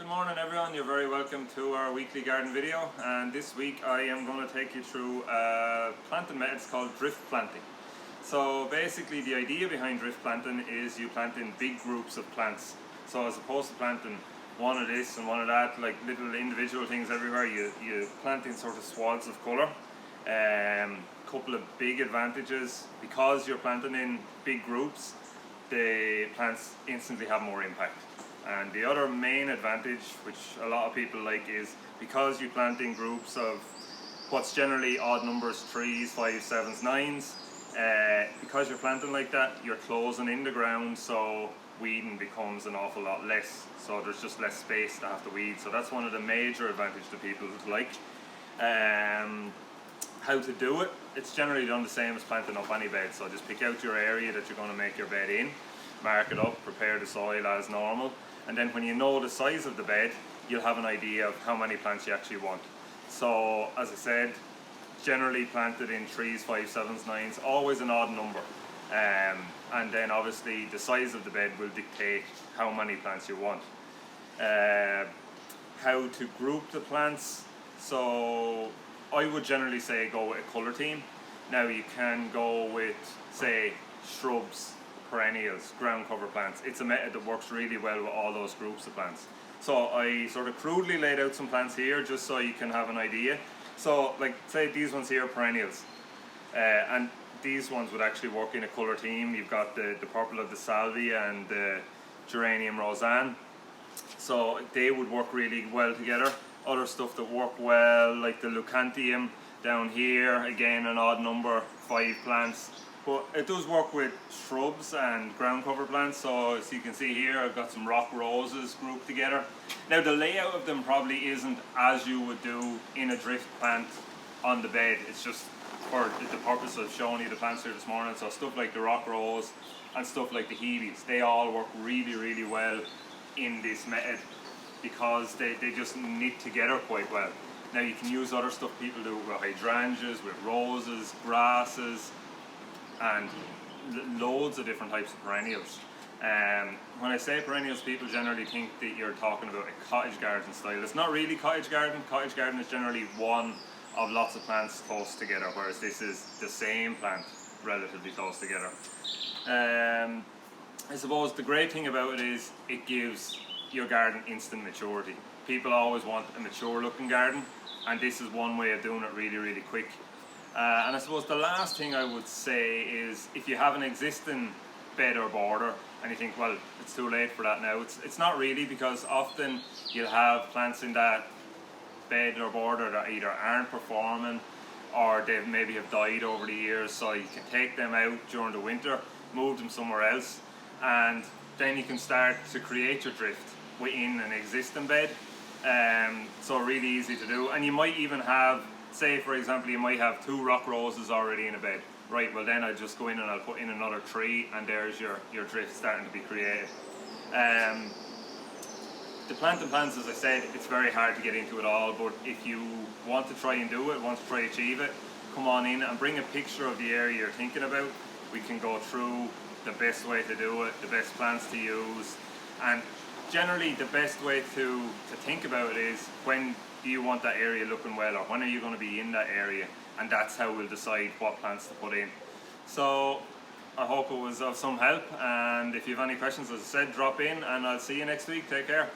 Good morning everyone, you're very welcome to our weekly garden video, and this week I am going to take you through a planting method called drift planting. So basically the idea behind drift planting is you plant in big groups of plants. So as opposed to planting one of this and one of that, like little individual things everywhere, you plant in sort of swaths of colour. Couple of big advantages: because you're planting in big groups, the plants instantly have more impact. And the other main advantage, which a lot of people like, is because you plant in groups of what's generally odd numbers, 3s, 5s, 7s, 9s, because you're planting like that, you're closing in the ground, so weeding becomes an awful lot less. So there's just less space to have to weed. So that's one of the major advantages that people like. How to do it? It's generally done the same as planting up any bed. So just pick out your area that you're going to make your bed in, mark it up, prepare the soil as normal, and then when you know the size of the bed, you'll have an idea of how many plants you actually want. So as I said, generally planted in 3s, 5s, 7s, 9s, always an odd number. And then obviously the size of the bed will dictate how many plants you want. How to group the plants? So I would generally say go with a colour team. Now you can go with, say, shrubs, perennials, ground cover plants. It's a method that works really well with all those groups of plants. So I sort of crudely laid out some plants here just so you can have an idea. So like say these ones here are perennials, and these ones would actually work in a colour team. You've got the purple of the salvia and the geranium roseanne, so they would work really well together. Other stuff that work well, like the leucanthemum down here, again an odd number, 5 plants. But it does work with shrubs and ground cover plants. So as you can see here, I've got some rock roses grouped together. Now the layout of them probably isn't as you would do in a drift plant on the bed. It's just for the purpose of showing you the plants here this morning. So stuff like the rock rose and stuff like the hebes, they all work really, really well in this method because they just knit together quite well. Now you can use other stuff people do with hydrangeas, with roses, grasses, and loads of different types of perennials. When I say perennials, people generally think that you're talking about a cottage garden style. It's not really cottage garden. Cottage garden is generally one of lots of plants close together, whereas this is the same plant relatively close together. I suppose the great thing about it is it gives your garden instant maturity. People always want a mature looking garden, and this is one way of doing it really, really quick. And I suppose the last thing I would say is, if you have an existing bed or border and you think, well, it's too late for that now, it's not really, because often you'll have plants in that bed or border that either aren't performing or they maybe have died over the years, so you can take them out during the winter, move them somewhere else, and then you can start to create your drift within an existing bed. So really easy to do. And you might even have, say for example, you might have 2 rock roses already in a bed. Right, well then I'll just go in and I'll put in another 3, and there's your drift starting to be created. The planting plants, as I said, it's very hard to get into it all, but if you want to try and do it, want to try and achieve it, come on in and bring a picture of the area you're thinking about. We can go through the best way to do it, the best plants to use, and generally the best way to think about it is, when do you want that area looking well, or when are you going to be in that area, and that's how we'll decide what plants to put in. So I hope it was of some help, and if you have any questions, as I said, drop in, and I'll see you next week. Take care.